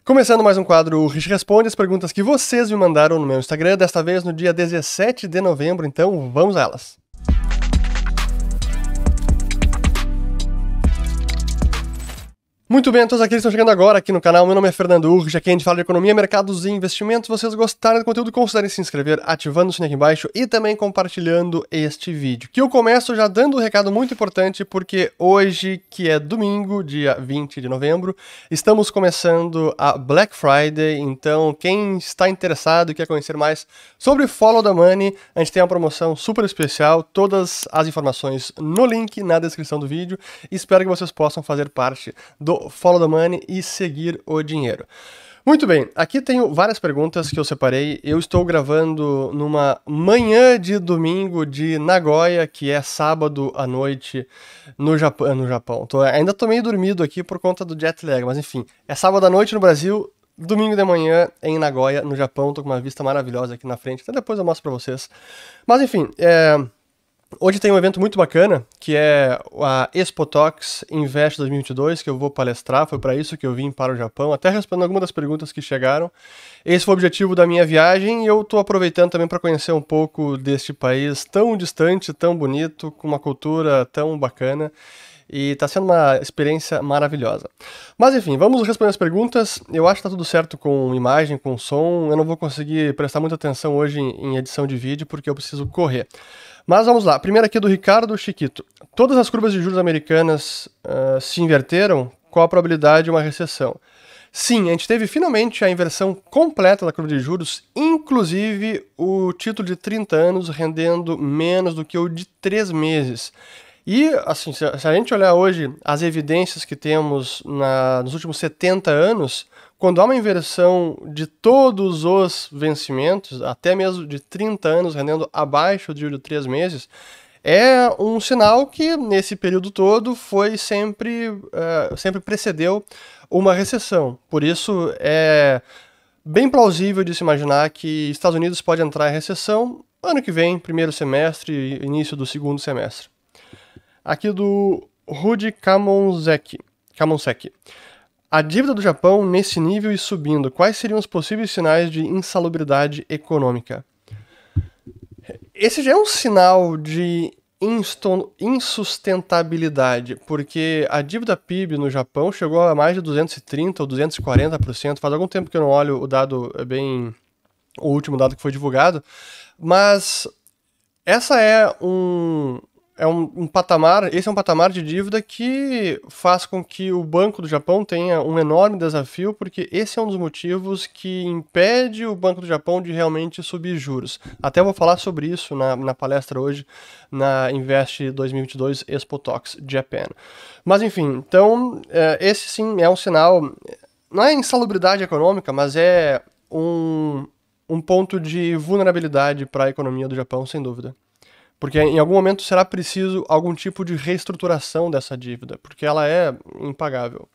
Começando mais um quadro, o Rich Responde as perguntas que vocês me mandaram no meu Instagram, desta vez no dia 17 de novembro, então vamos a elas. Muito bem, todos aqueles que estão chegando agora aqui no canal, meu nome é Fernando Urge, aqui a gente fala de economia, mercados e investimentos. Se vocês gostaram do conteúdo, considerem se inscrever, ativando o sininho aqui embaixo e também compartilhando este vídeo. Que eu começo já dando um recado muito importante, porque hoje, que é domingo, dia 20 de novembro, estamos começando a Black Friday, então quem está interessado e quer conhecer mais sobre Follow the Money, a gente tem uma promoção super especial, todas as informações no link na descrição do vídeo. Espero que vocês possam fazer parte do Follow the Money e seguir o dinheiro. Muito bem, aqui tenho várias perguntas que eu separei. Eu estou gravando numa manhã de domingo de Nagoya, que é sábado à noite no Japão. Ainda tô meio dormido aqui por conta do jet lag, mas enfim, é sábado à noite no Brasil, domingo de manhã em Nagoya, no Japão. Tô com uma vista maravilhosa aqui na frente, até depois eu mostro pra vocês. Mas enfim, hoje tem um evento muito bacana, que é a Expo Talks Invest 2022, que eu vou palestrar. Foi para isso que eu vim para o Japão, até respondendo algumas das perguntas que chegaram. Esse foi o objetivo da minha viagem e eu estou aproveitando também para conhecer um pouco deste país tão distante, tão bonito, com uma cultura tão bacana. E tá sendo uma experiência maravilhosa. Mas enfim, vamos responder as perguntas. Eu acho que tá tudo certo com imagem, com som. Eu não vou conseguir prestar muita atenção hoje em edição de vídeo, porque eu preciso correr. Mas vamos lá. Primeiro aqui do Ricardo Chiquito. Todas as curvas de juros americanas se inverteram? Qual a probabilidade de uma recessão? Sim, a gente teve finalmente a inversão completa da curva de juros, inclusive o título de 30 anos rendendo menos do que o de 3 meses. E, assim, se a gente olhar hoje as evidências que temos nos últimos 70 anos, quando há uma inversão de todos os vencimentos, até mesmo de 30 anos rendendo abaixo de 3 meses, é um sinal que nesse período todo foi sempre precedeu uma recessão. Por isso é bem plausível de se imaginar que Estados Unidos pode entrar em recessão ano que vem, primeiro semestre, início do segundo semestre. Aqui do Rudy Kamonseki. A dívida do Japão nesse nível e subindo, quais seriam os possíveis sinais de insalubridade econômica? Esse já é um sinal de insustentabilidade, porque a dívida PIB no Japão chegou a mais de 230% ou 240%. Faz algum tempo que eu não olho o dado, o último dado que foi divulgado, mas esse é um patamar de dívida que faz com que o Banco do Japão tenha um enorme desafio, porque esse é um dos motivos que impede o Banco do Japão de realmente subir juros. Até vou falar sobre isso na palestra hoje, na Invest 2022 Expo Talks Japan. Mas enfim, então esse sim é um sinal, não é insalubridade econômica, mas é um ponto de vulnerabilidade para a economia do Japão, sem dúvida. Porque em algum momento será preciso algum tipo de reestruturação dessa dívida, porque ela é impagável.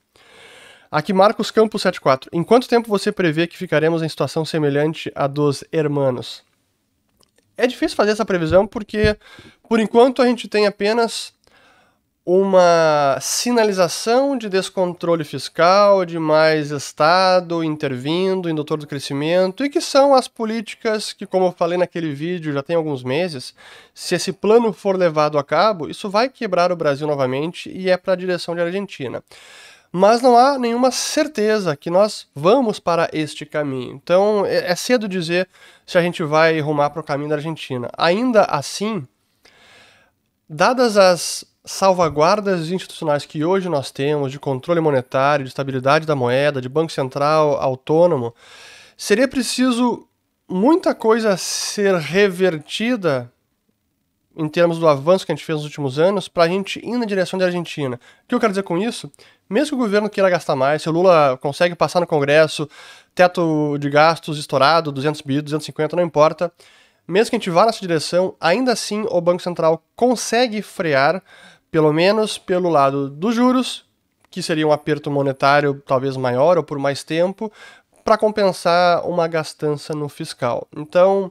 Aqui Marcos Campos 74. Em quanto tempo você prevê que ficaremos em situação semelhante à dos hermanos? É difícil fazer essa previsão porque, por enquanto, a gente tem apenas uma sinalização de descontrole fiscal, de mais Estado intervindo, indutor do crescimento, e que são as políticas que, como eu falei naquele vídeo já tem alguns meses, se esse plano for levado a cabo, isso vai quebrar o Brasil novamente e é para a direção de Argentina. Mas não há nenhuma certeza que nós vamos para este caminho. Então é cedo dizer se a gente vai rumar para o caminho da Argentina. Ainda assim, dadas as salvaguardas institucionais que hoje nós temos, de controle monetário, de estabilidade da moeda, de Banco Central autônomo, seria preciso muita coisa ser revertida em termos do avanço que a gente fez nos últimos anos para a gente ir na direção da Argentina. O que eu quero dizer com isso? Mesmo que o governo queira gastar mais, se o Lula consegue passar no Congresso, teto de gastos estourado, 200 bi, 250, não importa. Mesmo que a gente vá nessa direção, ainda assim o Banco Central consegue frear, pelo menos pelo lado dos juros, que seria um aperto monetário talvez maior ou por mais tempo, para compensar uma gastança no fiscal. Então,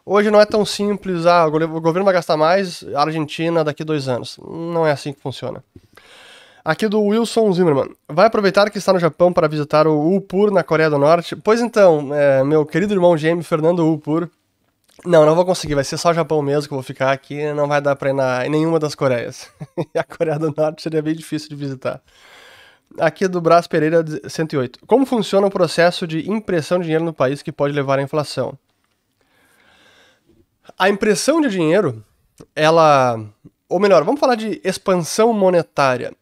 hoje não é tão simples, o governo vai gastar mais, a Argentina daqui a 2 anos. Não é assim que funciona. Aqui do Wilson Zimmerman. Vai aproveitar que está no Japão para visitar o Upur na Coreia do Norte? Pois então, meu querido irmão gêmeo Fernando Upur. Não vou conseguir, vai ser só o Japão mesmo que eu vou ficar aqui, não vai dar pra ir em nenhuma das Coreias. A Coreia do Norte seria bem difícil de visitar. Aqui do Brás Pereira 108. Como funciona o processo de impressão de dinheiro no país que pode levar à inflação? A impressão de dinheiro, ou melhor, vamos falar de expansão monetária.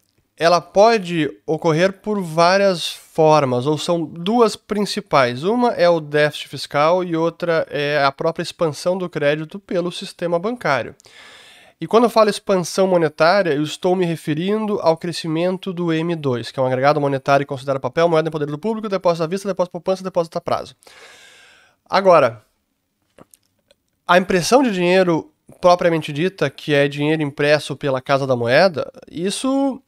Ela pode ocorrer por várias formas, ou são duas principais. Uma é o déficit fiscal e outra é a própria expansão do crédito pelo sistema bancário. E quando eu falo expansão monetária, eu estou me referindo ao crescimento do M2, que é um agregado monetário que considera papel, moeda em poder do público, depósito à vista, depósito à poupança, depósito a prazo. Agora, a impressão de dinheiro propriamente dita, que é dinheiro impresso pela Casa da Moeda, isso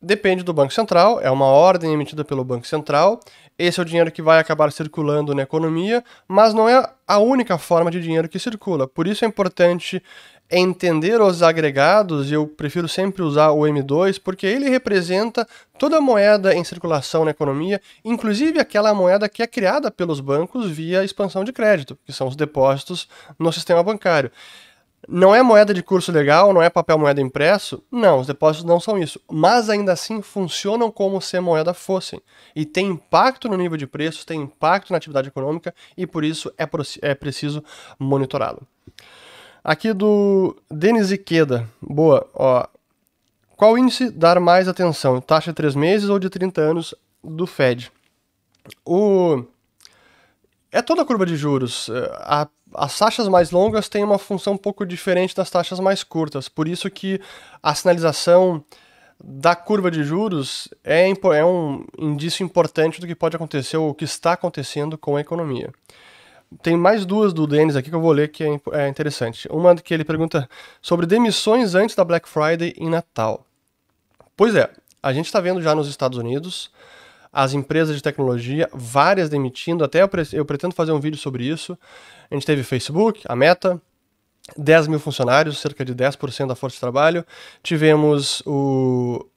depende do Banco Central, é uma ordem emitida pelo Banco Central. Esse é o dinheiro que vai acabar circulando na economia, mas não é a única forma de dinheiro que circula. Por isso é importante entender os agregados, e eu prefiro sempre usar o M2, porque ele representa toda a moeda em circulação na economia, inclusive aquela moeda que é criada pelos bancos via expansão de crédito, que são os depósitos no sistema bancário. Não é moeda de curso legal, não é papel moeda impresso? Não, os depósitos não são isso. Mas ainda assim funcionam como se moeda fossem. E tem impacto no nível de preços, tem impacto na atividade econômica e por isso é preciso monitorá-lo. Aqui do Denis Iqueda. Boa, ó. Qual índice dar mais atenção? Taxa de 3 meses ou de 30 anos do Fed? É toda a curva de juros. As taxas mais longas têm uma função um pouco diferente das taxas mais curtas. Por isso que a sinalização da curva de juros é um indício importante do que pode acontecer ou o que está acontecendo com a economia. Tem mais duas do Denis aqui que eu vou ler que é interessante. Uma que ele pergunta sobre demissões antes da Black Friday em Natal. Pois é, a gente está vendo já nos Estados Unidos as empresas de tecnologia, várias demitindo, até eu pretendo fazer um vídeo sobre isso. A gente teve Facebook, a Meta, 10 mil funcionários, cerca de 10% da força de trabalho. Tivemos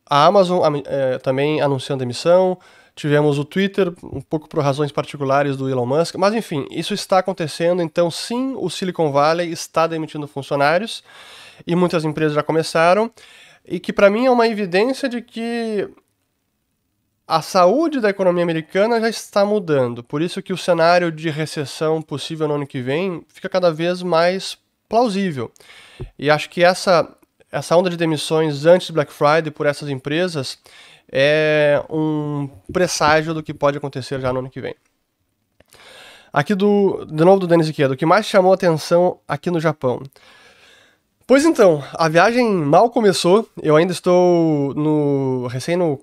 a Amazon também anunciando demissão. Tivemos o Twitter, um pouco por razões particulares do Elon Musk. Mas enfim, isso está acontecendo. Então sim, o Silicon Valley está demitindo funcionários. E muitas empresas já começaram. E que para mim é uma evidência de que a saúde da economia americana já está mudando. Por isso que o cenário de recessão possível no ano que vem fica cada vez mais plausível. E acho que essa onda de demissões antes do Black Friday por essas empresas é um presságio do que pode acontecer já no ano que vem. Aqui de novo do Denis Iqueda, o que mais chamou a atenção aqui no Japão? Pois então, a viagem mal começou, eu ainda estou recém no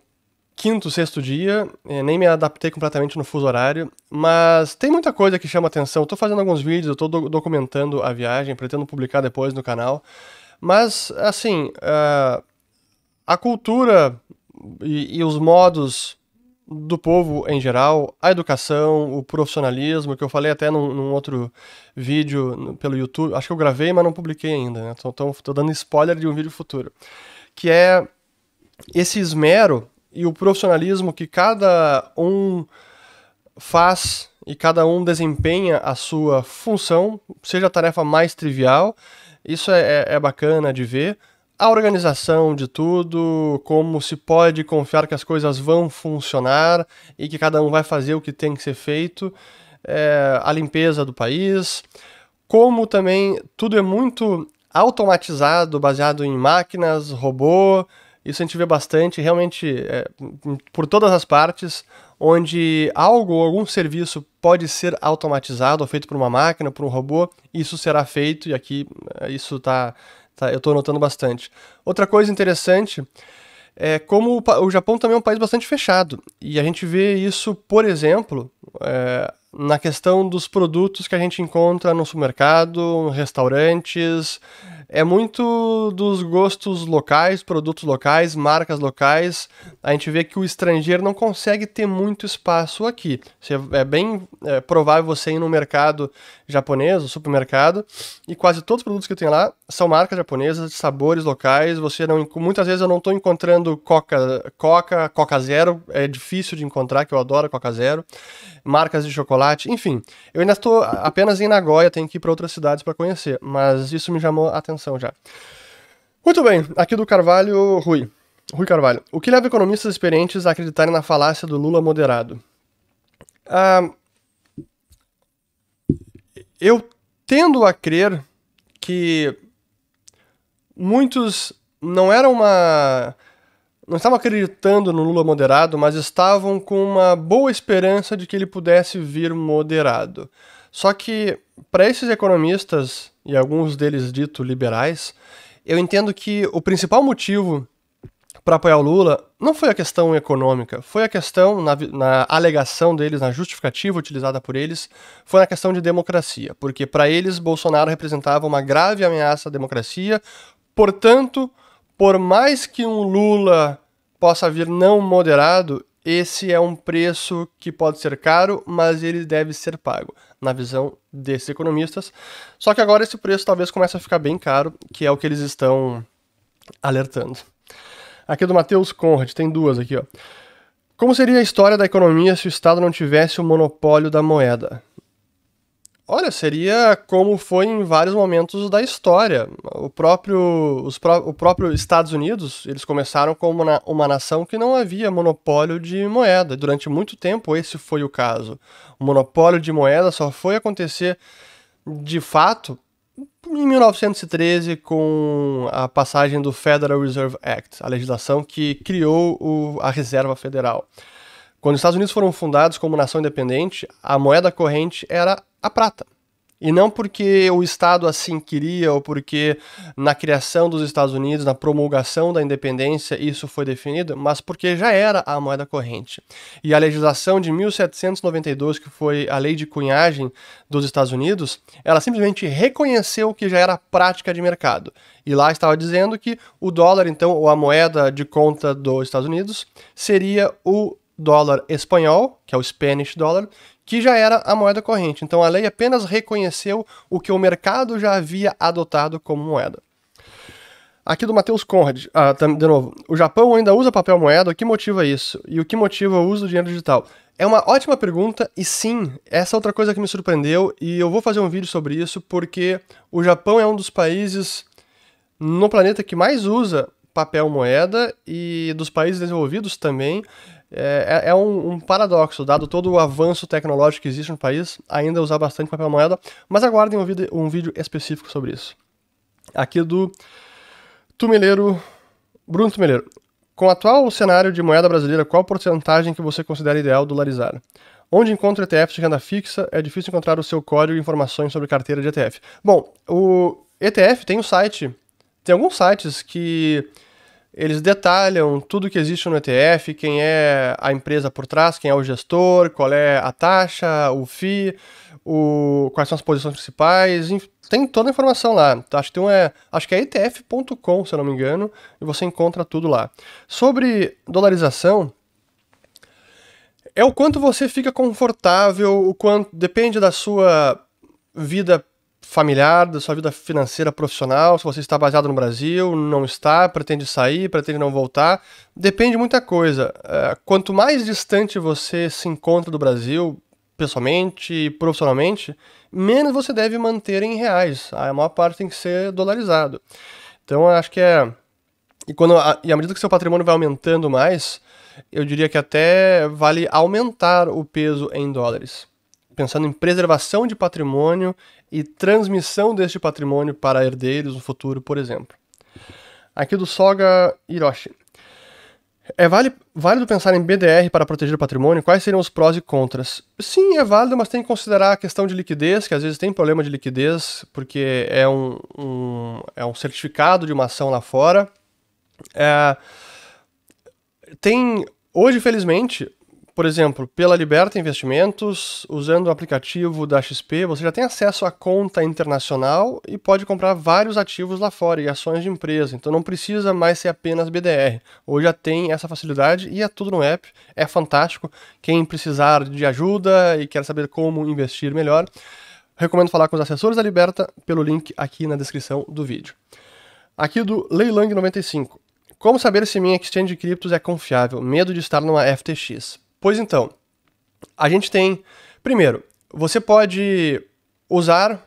quinto, sexto dia, nem me adaptei completamente no fuso horário, mas tem muita coisa que chama atenção. Estou fazendo alguns vídeos, eu estou documentando a viagem, pretendo publicar depois no canal, mas assim, a cultura e os modos do povo em geral, a educação, o profissionalismo, que eu falei até num outro vídeo pelo YouTube, acho que eu gravei, mas não publiquei ainda, né? Tô dando spoiler de um vídeo futuro, que é esse esmero e o profissionalismo que cada um faz e cada um desempenha a sua função, seja a tarefa mais trivial, isso é bacana de ver. A organização de tudo, como se pode confiar que as coisas vão funcionar e que cada um vai fazer o que tem que ser feito, a limpeza do país, como também tudo é muito automatizado, baseado em máquinas, robô. Isso a gente vê bastante, realmente, por todas as partes, onde algum serviço pode ser automatizado ou feito por uma máquina, por um robô, isso será feito, e aqui isso eu estou notando bastante. Outra coisa interessante é como o Japão também é um país bastante fechado, e a gente vê isso, por exemplo, na questão dos produtos que a gente encontra no supermercado, restaurantes, é muito dos gostos locais, produtos locais, marcas locais. A gente vê que o estrangeiro não consegue ter muito espaço aqui. É bem provável você ir no mercado japonês, no supermercado, e quase todos os produtos que tem lá são marcas japonesas, de sabores locais. Muitas vezes eu não estou encontrando Coca Zero, é difícil de encontrar, que eu adoro Coca Zero, marcas de chocolate, enfim. Eu ainda estou apenas em Nagoya, tenho que ir para outras cidades para conhecer, mas isso me chamou a atenção já. Muito bem, aqui do Carvalho, Rui Carvalho. O que leva economistas experientes a acreditarem na falácia do Lula moderado? Eu tendo a crer que muitos não estavam acreditando no Lula moderado, mas estavam com uma boa esperança de que ele pudesse vir moderado. Só que, para esses economistas, e alguns deles dito liberais, eu entendo que o principal motivo para apoiar o Lula não foi a questão econômica, foi a questão, na alegação deles, na justificativa utilizada por eles, foi na questão de democracia, porque para eles Bolsonaro representava uma grave ameaça à democracia, portanto, por mais que um Lula possa vir não moderado, esse é um preço que pode ser caro, mas ele deve ser pago, na visão desses economistas. Só que agora esse preço talvez comece a ficar bem caro, que é o que eles estão alertando. Aqui do Matheus Conrad, tem duas aqui, ó. Como seria a história da economia se o Estado não tivesse o monopólio da moeda? Olha, seria como foi em vários momentos da história. O próprio Estados Unidos, eles começaram como uma nação que não havia monopólio de moeda. Durante muito tempo esse foi o caso. O monopólio de moeda só foi acontecer de fato em 1913 com a passagem do Federal Reserve Act, a legislação que criou a Reserva Federal. Quando os Estados Unidos foram fundados como nação independente, a moeda corrente era a prata. E não porque o Estado assim queria ou porque na criação dos Estados Unidos, na promulgação da independência, isso foi definido, mas porque já era a moeda corrente. E a legislação de 1792, que foi a lei de cunhagem dos Estados Unidos, ela simplesmente reconheceu que já era prática de mercado. E lá estava dizendo que o dólar, então, ou a moeda de conta dos Estados Unidos, seria o dólar espanhol, que é o Spanish dollar, que já era a moeda corrente. Então a lei apenas reconheceu o que o mercado já havia adotado como moeda. Aqui do Matheus Conrad, de novo, o Japão ainda usa papel moeda, o que motiva isso? E o que motiva o uso do dinheiro digital? É uma ótima pergunta e sim, essa é outra coisa que me surpreendeu e eu vou fazer um vídeo sobre isso porque o Japão é um dos países no planeta que mais usa papel moeda e dos países desenvolvidos também. É um paradoxo, dado todo o avanço tecnológico que existe no país, ainda usar bastante papel moeda, mas aguardem um vídeo específico sobre isso. Aqui do Bruno Tumeleiro. Com o atual cenário de moeda brasileira, qual porcentagem que você considera ideal dolarizar? Onde encontra ETFs de renda fixa, é difícil encontrar o seu código e informações sobre carteira de ETF. Bom, o ETF tem um site, tem alguns sites que eles detalham tudo que existe no ETF, quem é a empresa por trás, quem é o gestor, qual é a taxa, o FII, quais são as posições principais, tem toda a informação lá. Acho que é etf.com, se eu não me engano, e você encontra tudo lá. Sobre dolarização, é o quanto você fica confortável, o quanto depende da sua vida familiar, da sua vida financeira profissional, se você está baseado no Brasil, não está, pretende sair, pretende não voltar, depende de muita coisa. Quanto mais distante você se encontra do Brasil, pessoalmente e profissionalmente, menos você deve manter em reais. A maior parte tem que ser dolarizado. Então, acho que E à medida que seu patrimônio vai aumentando mais, eu diria que até vale aumentar o peso em dólares. Pensando em preservação de patrimônio e transmissão deste patrimônio para herdeiros no futuro, por exemplo. Aqui do Soga Hiroshi. É válido pensar em BDR para proteger o patrimônio? Quais seriam os prós e contras? Sim, é válido, mas tem que considerar a questão de liquidez, que às vezes tem problema de liquidez, porque é um certificado de uma ação lá fora. Hoje, felizmente, por exemplo, pela Liberta Investimentos, usando o aplicativo da XP, você já tem acesso à conta internacional e pode comprar vários ativos lá fora e ações de empresa. Então não precisa mais ser apenas BDR. Hoje já tem essa facilidade e é tudo no app. É fantástico. Quem precisar de ajuda e quer saber como investir melhor, recomendo falar com os assessores da Liberta pelo link aqui na descrição do vídeo. Aqui do Leilang95. Como saber se minha exchange de criptos é confiável? Medo de estar numa FTX. Pois então, a gente tem... Primeiro, você pode usar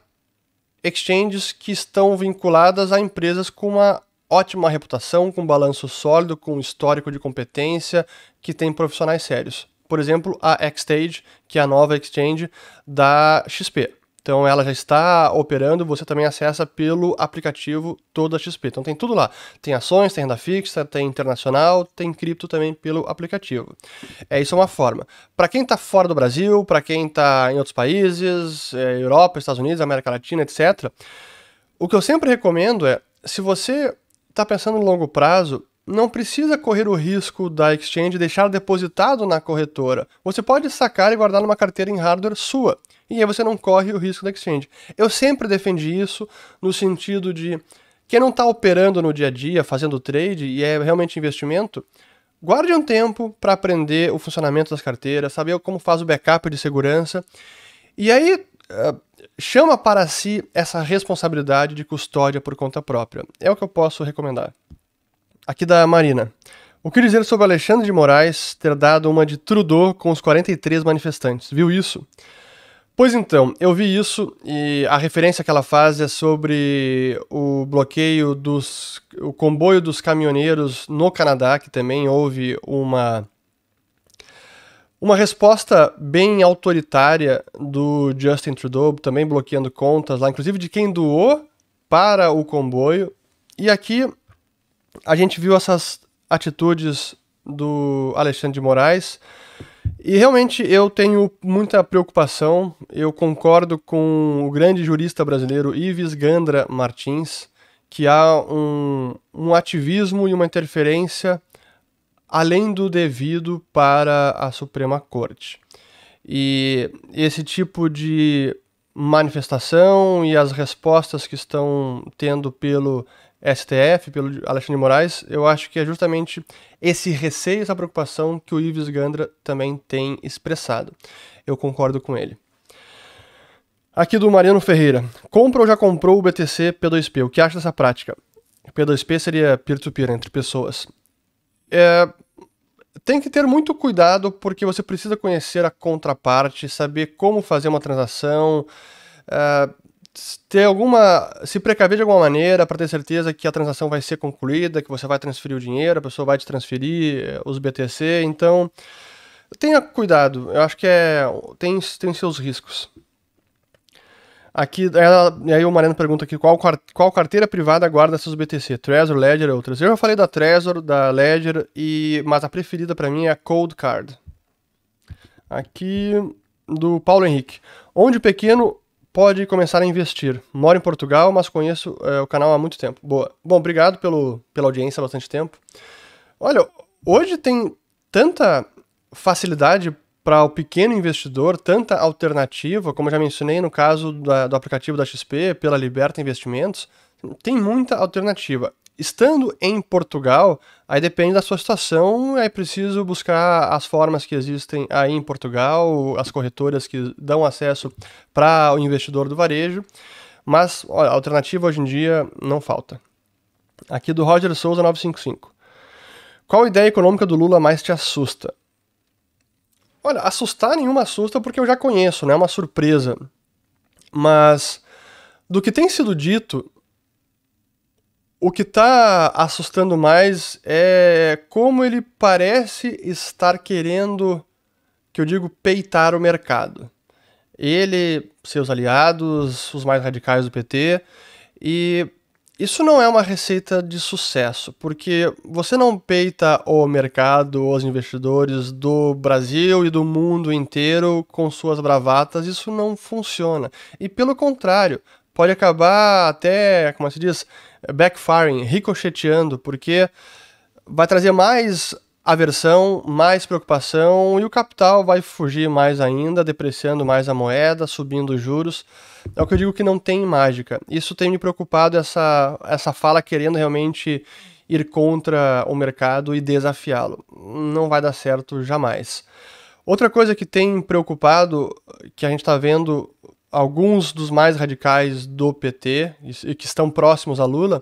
exchanges que estão vinculadas a empresas com uma ótima reputação, com balanço sólido, com histórico de competência, que tem profissionais sérios. Por exemplo, a Xstage, que é a nova exchange da XP. Então ela já está operando, você também acessa pelo aplicativo toda a XP. Então tem tudo lá. Tem ações, tem renda fixa, tem internacional, tem cripto também pelo aplicativo. Isso é uma forma. Para quem está fora do Brasil, para quem está em outros países, Europa, Estados Unidos, América Latina, etc., o que eu sempre recomendo é, se você está pensando no longo prazo, não precisa correr o risco da exchange deixar depositado na corretora. Você pode sacar e guardar numa carteira em hardware sua. E aí você não corre o risco da exchange. Eu sempre defendi isso no sentido de quem não está operando no dia a dia, fazendo trade e é realmente investimento, guarde um tempo para aprender o funcionamento das carteiras, saber como faz o backup de segurança. E aí chama para si essa responsabilidade de custódia por conta própria. É o que eu posso recomendar. Aqui da Marina. O que dizer sobre Alexandre de Moraes ter dado uma de Trudeau com os 43 manifestantes? Viu isso? Pois então, eu vi isso e a referência que ela faz é sobre o bloqueio o comboio dos caminhoneiros no Canadá, que também houve uma resposta bem autoritária do Justin Trudeau, também bloqueando contas lá, inclusive de quem doou para o comboio. E aqui a gente viu essas atitudes do Alexandre de Moraes. E realmente eu tenho muita preocupação, eu concordo com o grande jurista brasileiro Ives Gandra Martins, que há um ativismo e uma interferência além do devido para a Suprema Corte. E esse tipo de manifestação e as respostas que estão tendo pelo STF, pelo Alexandre de Moraes, eu acho que é justamente esse receio, essa preocupação que o Ives Gandra também tem expressado. Eu concordo com ele. Aqui do Mariano Ferreira. Compra ou já comprou o BTC P2P? O que acha dessa prática? P2P seria peer-to-peer, entre pessoas. Tem que ter muito cuidado porque você precisa conhecer a contraparte, saber como fazer uma transação, se precaver de alguma maneira para ter certeza que a transação vai ser concluída, que você vai transferir o dinheiro, a pessoa vai te transferir os BTC, então tenha cuidado, eu acho que tem seus riscos. Aqui, e aí o Mariano pergunta aqui qual carteira privada guarda seus BTC, Trezor, Ledger e outras. Eu já falei da Trezor, da Ledger, mas a preferida para mim é a Cold Card. Aqui do Paulo Henrique. Onde o pequeno pode começar a investir? Moro em Portugal, mas conheço o canal há muito tempo. Boa. Bom, obrigado pela audiência há bastante tempo. Olha, hoje tem tanta facilidade para o pequeno investidor, tanta alternativa, como eu já mencionei no caso do aplicativo da XP, pela Liberta Investimentos, tem muita alternativa. Estando em Portugal, aí depende da sua situação, é preciso buscar as formas que existem aí em Portugal, as corretoras que dão acesso para o investidor do varejo, mas olha, a alternativa hoje em dia não falta. Aqui do Roger Souza 955. Qual ideia econômica do Lula mais te assusta? Olha, assustar nenhuma assusta porque eu já conheço, não é uma surpresa. Mas do que tem sido dito, o que está assustando mais é como ele parece estar querendo, que eu digo, peitar o mercado. Ele, seus aliados, os mais radicais do PT, e isso não é uma receita de sucesso, porque você não peita o mercado, os investidores do Brasil e do mundo inteiro com suas bravatas, isso não funciona. E pelo contrário, pode acabar até, como se diz, backfiring, ricocheteando, porque vai trazer mais aversão, mais preocupação, e o capital vai fugir mais ainda, depreciando mais a moeda, subindo os juros. É o que eu digo que não tem mágica. Isso tem me preocupado, essa fala querendo realmente ir contra o mercado e desafiá-lo. Não vai dar certo jamais. Outra coisa que tem preocupado, que a gente está vendo alguns dos mais radicais do PT e que estão próximos a Lula,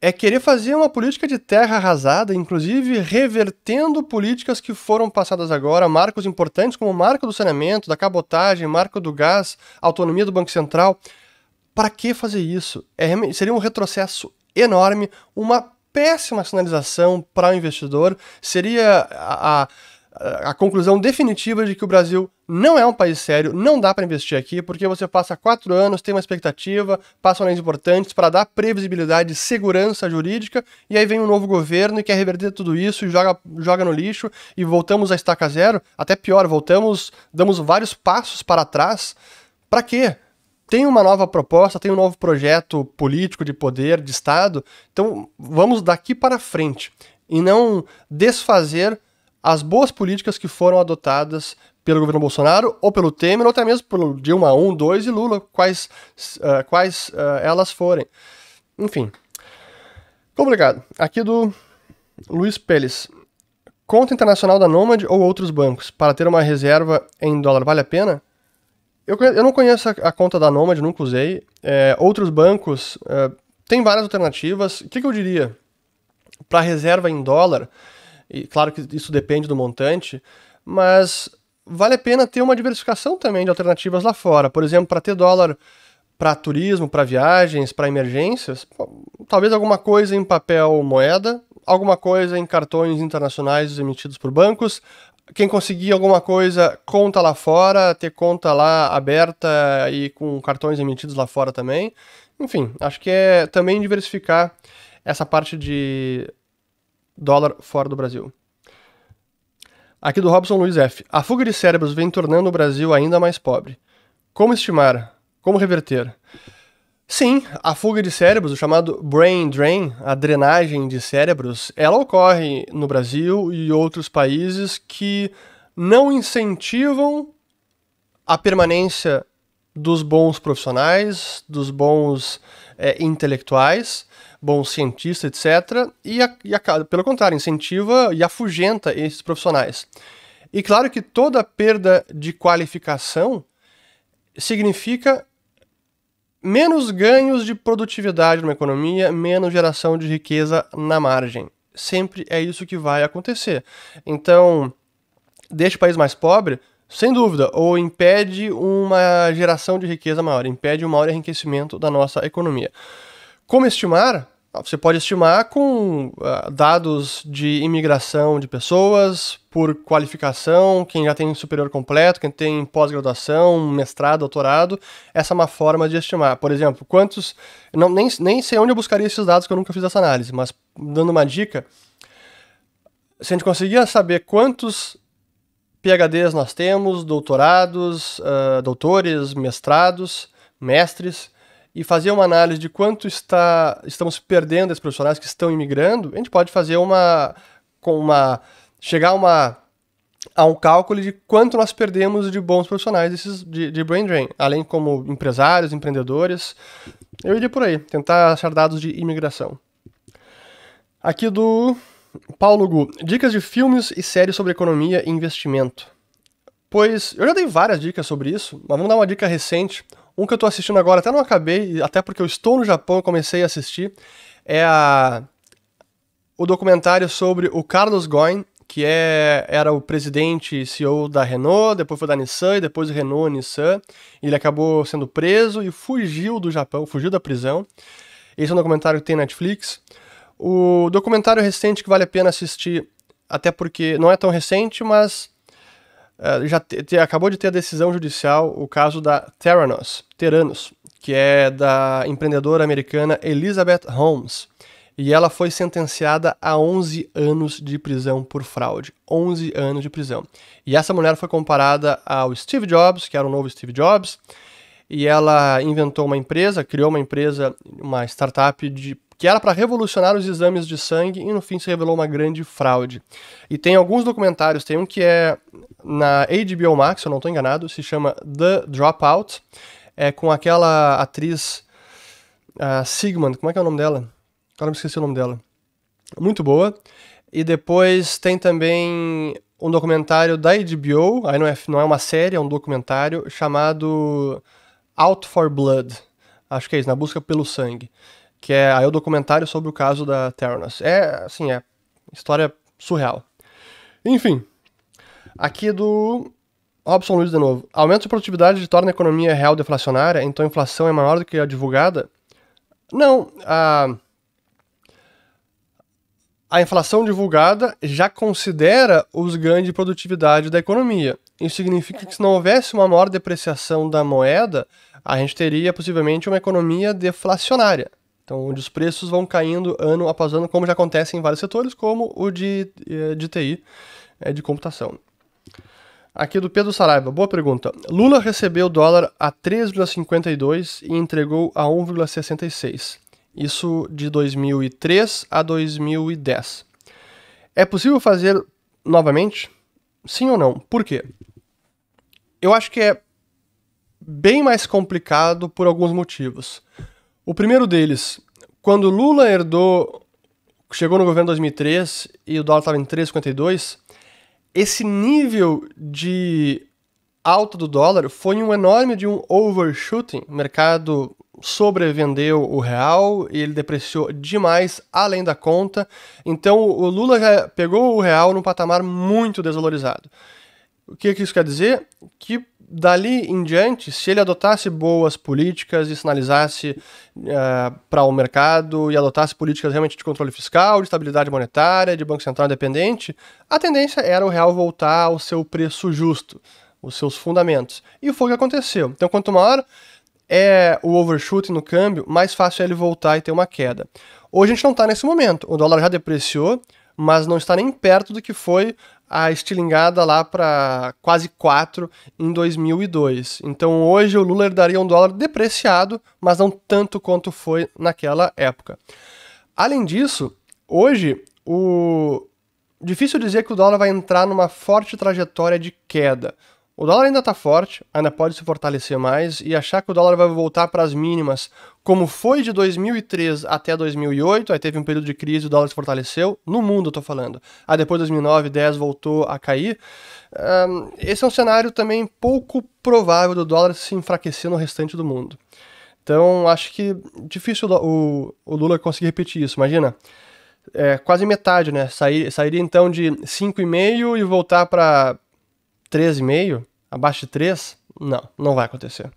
é querer fazer uma política de terra arrasada, inclusive revertendo políticas que foram passadas agora, marcos importantes como o marco do saneamento, da cabotagem, marco do gás, autonomia do Banco Central. Para que fazer isso? Seria um retrocesso enorme, uma péssima sinalização para o investidor, seria a conclusão definitiva de que o Brasil não é um país sério, não dá para investir aqui, porque você passa 4 anos, tem uma expectativa, passam leis importantes para dar previsibilidade e segurança jurídica, e aí vem um novo governo e quer reverter tudo isso e joga no lixo, e voltamos à estaca zero, até pior, damos vários passos para trás. Para quê? Tem uma nova proposta, tem um novo projeto político de poder, de Estado, então vamos daqui para frente, e não desfazer as boas políticas que foram adotadas pelo governo Bolsonaro, ou pelo Temer, ou até mesmo pelo Dilma 1, 2 e Lula, quais elas forem. Enfim. Complicado. Aqui do Luiz Peles. Conta internacional da Nomad ou outros bancos para ter uma reserva em dólar vale a pena? Eu não conheço a conta da Nomad, nunca usei. Outros bancos têm várias alternativas. O que eu diria? Para reserva em dólar, e claro que isso depende do montante, mas vale a pena ter uma diversificação também de alternativas lá fora. Por exemplo, para ter dólar para turismo, para viagens, para emergências, talvez alguma coisa em papel moeda, alguma coisa em cartões internacionais emitidos por bancos. Quem conseguir alguma coisa, conta lá fora, ter conta lá aberta e com cartões emitidos lá fora também. Enfim, acho que é também diversificar essa parte de dólar fora do Brasil. Aqui do Robson Luiz F. A fuga de cérebros vem tornando o Brasil ainda mais pobre. Como estimar? Como reverter? Sim, a fuga de cérebros, o chamado brain drain, a drenagem de cérebros, ela ocorre no Brasil e outros países que não incentivam a permanência dos bons profissionais, dos bons intelectuais, bons cientistas, etc. E pelo contrário, incentiva e afugenta esses profissionais. E claro que toda perda de qualificação significa menos ganhos de produtividade numa economia, menos geração de riqueza na margem. Sempre é isso que vai acontecer. Então, deixa o país mais pobre, sem dúvida, ou impede uma geração de riqueza maior, impede um maior enriquecimento da nossa economia. Como estimar? Você pode estimar com dados de imigração de pessoas, por qualificação, quem já tem superior completo, quem tem pós-graduação, mestrado, doutorado. Essa é uma forma de estimar. Por exemplo, quantos... Nem sei onde eu buscaria esses dados, que eu nunca fiz essa análise, mas dando uma dica, se a gente conseguir saber quantos PhDs nós temos, doutorados, doutores, mestrados, mestres, e fazer uma análise de quanto estamos perdendo esses profissionais que estão imigrando, a gente pode fazer chegar a um cálculo de quanto nós perdemos de bons profissionais de brain drain, além como empresários, empreendedores. Eu iria por aí, tentar achar dados de imigração. Aqui do Paulo Gu. Dicas de filmes e séries sobre economia e investimento. Pois eu já dei várias dicas sobre isso, mas vamos dar uma dica recente. Um que eu tô assistindo agora, até não acabei, até porque eu estou no Japão e comecei a assistir, é o documentário sobre o Carlos Ghosn, que era o presidente e CEO da Renault, depois foi da Nissan, e depois Renault, Nissan. Ele acabou sendo preso e fugiu do Japão, fugiu da prisão. Esse é um documentário que tem na Netflix. O documentário recente que vale a pena assistir, até porque não é tão recente, mas acabou de ter a decisão judicial, o caso da Theranos, que é da empreendedora americana Elizabeth Holmes. E ela foi sentenciada a 11 anos de prisão por fraude. 11 anos de prisão. E essa mulher foi comparada ao Steve Jobs, que era o novo Steve Jobs, e ela inventou uma empresa, criou uma empresa, uma startup que era para revolucionar os exames de sangue e no fim se revelou uma grande fraude. E tem alguns documentários, tem um que é na HBO Max, se eu não estou enganado, se chama The Dropout, é com aquela atriz Sigmund, como é que é o nome dela? Agora me esqueci o nome dela. Muito boa. E depois tem também um documentário da HBO, aí não é uma série, é um documentário chamado Out for Blood. Acho que é isso, Na Busca pelo Sangue. Que é aí o documentário sobre o caso da Theranos. É história surreal. Enfim, aqui do Robson Luiz de novo. Aumento de produtividade torna a economia real deflacionária, então a inflação é maior do que a divulgada? Não, a inflação divulgada já considera os ganhos de produtividade da economia. Isso significa que se não houvesse uma maior depreciação da moeda, a gente teria possivelmente uma economia deflacionária. Então, onde os preços vão caindo ano após ano, como já acontece em vários setores, como o de TI, de computação. Aqui do Pedro Saraiva, boa pergunta. Lula recebeu o dólar a 3,52 e entregou a 1,66. Isso de 2003 a 2010. É possível fazer novamente? Sim ou não? Por quê? Eu acho que é bem mais complicado por alguns motivos. O primeiro deles, quando Lula chegou no governo em 2003 e o dólar estava em 3,52, esse nível de alta do dólar foi um enorme de um overshooting. O mercado sobrevendeu o real e ele depreciou demais além da conta. Então o Lula já pegou o real num patamar muito desvalorizado. O que isso quer dizer? Que dali em diante, se ele adotasse boas políticas e sinalizasse para o mercado e adotasse políticas realmente de controle fiscal, de estabilidade monetária, de Banco Central independente, a tendência era o real voltar ao seu preço justo, os seus fundamentos. E foi o que aconteceu. Então, quanto maior é o overshooting no câmbio, mais fácil é ele voltar e ter uma queda. Hoje a gente não está nesse momento. O dólar já depreciou, mas não está nem perto do que foi a estilingada lá para quase 4 em 2002. Então hoje o Lula herdaria um dólar depreciado, mas não tanto quanto foi naquela época. Além disso, hoje difícil dizer que o dólar vai entrar numa forte trajetória de queda. O dólar ainda está forte, ainda pode se fortalecer mais, e achar que o dólar vai voltar para as mínimas, como foi de 2003 até 2008, aí teve um período de crise, o dólar se fortaleceu, no mundo eu tô falando. Aí depois 2009, 2010 voltou a cair. Esse é um cenário também pouco provável do dólar se enfraquecer no restante do mundo. Então acho que difícil o Lula conseguir repetir isso, imagina. Quase metade, né? Sairia então de 5,5 e voltar para 3,5, abaixo de 3, não vai acontecer.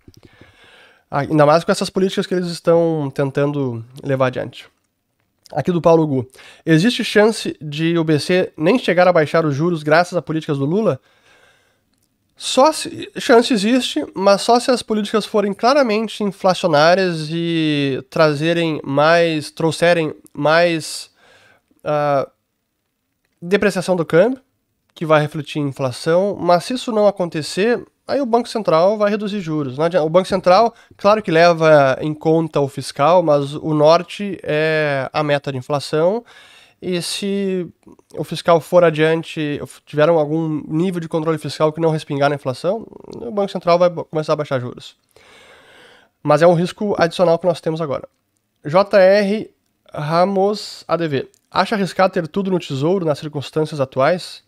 Ainda mais com essas políticas que eles estão tentando levar adiante. Aqui do Paulo Gu. Existe chance de o BC nem chegar a baixar os juros graças a políticas do Lula? Chance existe, mas só se as políticas forem claramente inflacionárias e trouxerem mais depreciação do câmbio, que vai refletir em inflação, mas se isso não acontecer, aí o Banco Central vai reduzir juros. O Banco Central, claro que leva em conta o fiscal, mas o norte é a meta de inflação, e se o fiscal for adiante, tiver algum nível de controle fiscal que não respingar na inflação, o Banco Central vai começar a baixar juros. Mas é um risco adicional que nós temos agora. JR Ramos ADV. Acha arriscado ter tudo no tesouro nas circunstâncias atuais?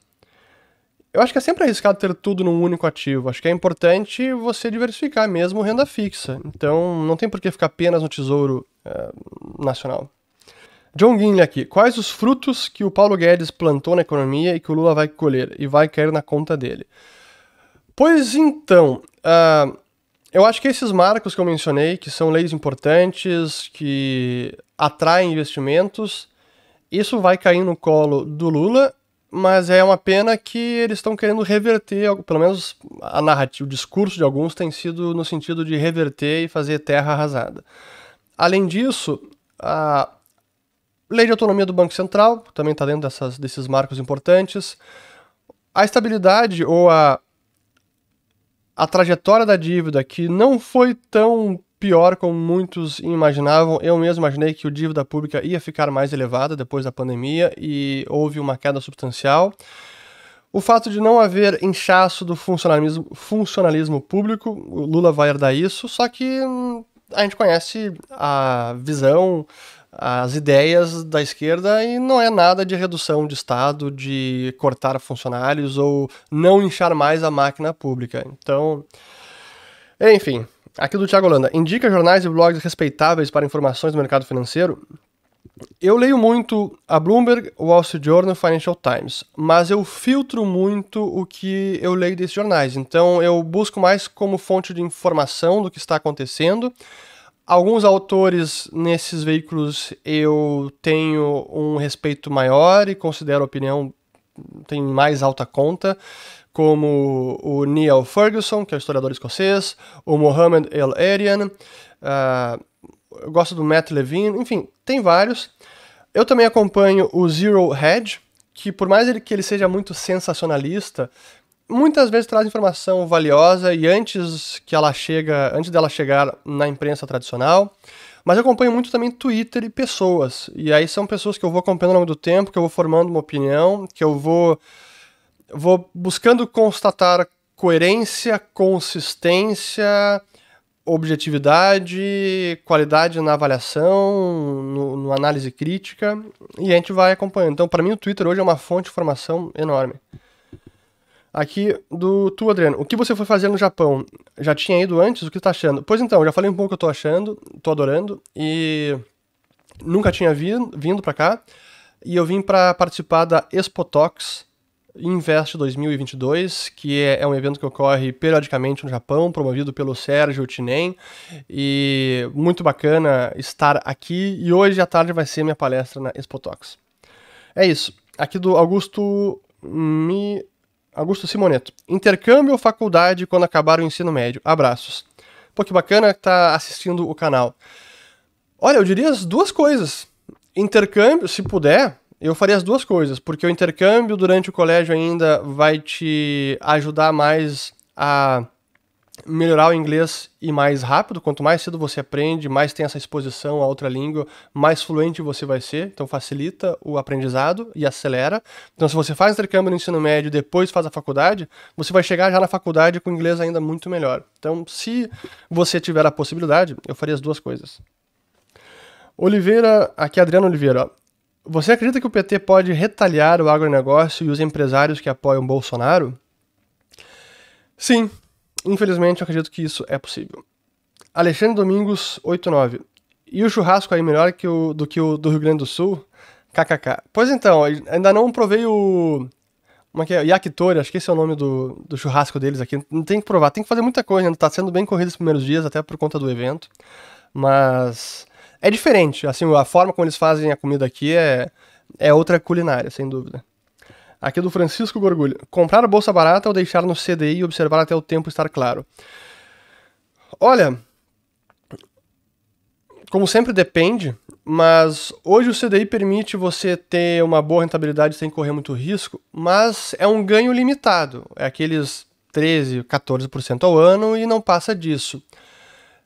Eu acho que é sempre arriscado ter tudo num único ativo. Acho que é importante você diversificar mesmo renda fixa. Então, não tem por que ficar apenas no Tesouro Nacional. John Guinle aqui. Quais os frutos que o Paulo Guedes plantou na economia e que o Lula vai colher e vai cair na conta dele? Pois então, eu acho que esses marcos que eu mencionei, que são leis importantes, que atraem investimentos, isso vai cair no colo do Lula. Mas é uma pena que eles estão querendo reverter, pelo menos a narrativa, o discurso de alguns tem sido no sentido de reverter e fazer terra arrasada. Além disso, a lei de autonomia do Banco Central também está dentro desses marcos importantes. A estabilidade ou a trajetória da dívida, que não foi tão pior como muitos imaginavam. Eu mesmo imaginei que o dívida pública ia ficar mais elevada depois da pandemia e houve uma queda substancial. O fato de não haver inchaço do funcionalismo público, o Lula vai herdar isso, só que a gente conhece a visão, as ideias da esquerda e não é nada de redução de Estado, de cortar funcionários ou não inchar mais a máquina pública. Então, enfim, aqui do Thiago Holanda. Indica jornais e blogs respeitáveis para informações do mercado financeiro? Eu leio muito a Bloomberg, o Wall Street Journal e o Financial Times, mas eu filtro muito o que eu leio desses jornais. Então eu busco mais como fonte de informação do que está acontecendo. Alguns autores nesses veículos eu tenho um respeito maior e considero a opinião tem mais alta conta, como o Niall Ferguson, que é o historiador escocês, o Mohammed El-Erian, eu gosto do Matt Levine, enfim, tem vários. Eu também acompanho o Zero Hedge, que por mais que ele seja muito sensacionalista, muitas vezes traz informação valiosa e antes dela chegar na imprensa tradicional. Mas eu acompanho muito também Twitter e pessoas. E aí são pessoas que eu vou acompanhando ao longo do tempo, que eu vou formando uma opinião, que eu vou buscando constatar coerência, consistência, objetividade, qualidade na avaliação, no análise crítica, e a gente vai acompanhando. Então, para mim, o Twitter hoje é uma fonte de informação enorme. Aqui do Adriano. O que você foi fazer no Japão? Já tinha ido antes? O que tá achando? Pois então, já falei um pouco o que eu tô achando, tô adorando, e nunca tinha vindo pra cá, e eu vim para participar da Expo Talks Invest 2022, que é um evento que ocorre periodicamente no Japão, promovido pelo Sérgio Tinen, e muito bacana estar aqui, e hoje à tarde vai ser minha palestra na Expo Talks. É isso. Aqui do Augusto Simoneto. Intercâmbio ou faculdade quando acabar o ensino médio? Abraços. Pô, que bacana que tá assistindo o canal. Olha, eu diria as duas coisas. Intercâmbio, se puder, eu faria as duas coisas, porque o intercâmbio durante o colégio ainda vai te ajudar mais a melhorar o inglês e mais rápido. Quanto mais cedo você aprende, mais tem essa exposição a outra língua, mais fluente você vai ser. Então facilita o aprendizado e acelera. Então se você faz intercâmbio no ensino médio e depois faz a faculdade, você vai chegar já na faculdade com inglês ainda muito melhor. Então se você tiver a possibilidade, eu faria as duas coisas. Oliveira, aqui é Adriano Oliveira, ó. Você acredita que o PT pode retalhar o agronegócio e os empresários que apoiam Bolsonaro? Sim, infelizmente eu acredito que isso é possível. Alexandre Domingos, 89. E o churrasco aí melhor do que o do Rio Grande do Sul? KKK. Pois então, ainda não provei o... Como é que é? Yakitori, acho que esse é o nome do churrasco deles aqui. Não tem que provar, tem que fazer muita coisa, ainda tá sendo bem corrido os primeiros dias, até por conta do evento. Mas... é diferente, assim, a forma como eles fazem a comida aqui é outra culinária, sem dúvida. Aqui do Francisco Gorgulho. Comprar a bolsa barata ou deixar no CDI e observar até o tempo estar claro? Olha, como sempre depende, mas hoje o CDI permite você ter uma boa rentabilidade sem correr muito risco, mas é um ganho limitado, é aqueles 13%, 14% ao ano e não passa disso.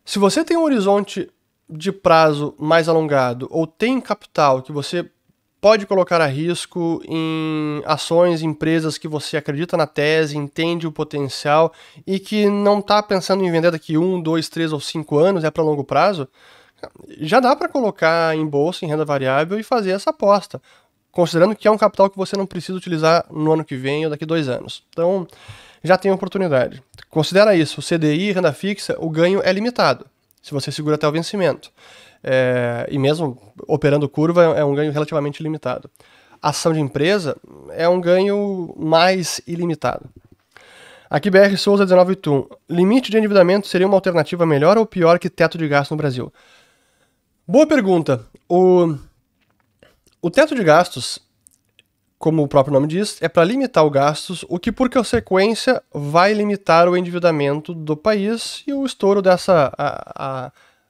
Se você tem um horizonte de prazo mais alongado ou tem capital que você pode colocar a risco em ações, empresas que você acredita na tese, entende o potencial e que não está pensando em vender daqui 1, 2, 3 ou 5 anos, é para longo prazo, já dá para colocar em bolsa, em renda variável e fazer essa aposta, considerando que é um capital que você não precisa utilizar no ano que vem ou daqui 2 anos. Então, já tem oportunidade. Considera isso, o CDI, renda fixa, o ganho é limitado, se você segura até o vencimento. E mesmo operando curva é um ganho relativamente limitado. Ação de empresa é um ganho mais ilimitado. Aqui BR Souza 1981. Limite de endividamento seria uma alternativa melhor ou pior que teto de gasto no Brasil? Boa pergunta. O teto de gastos, como o próprio nome diz, é para limitar os gastos, o que por consequência vai limitar o endividamento do país e o estouro dessa...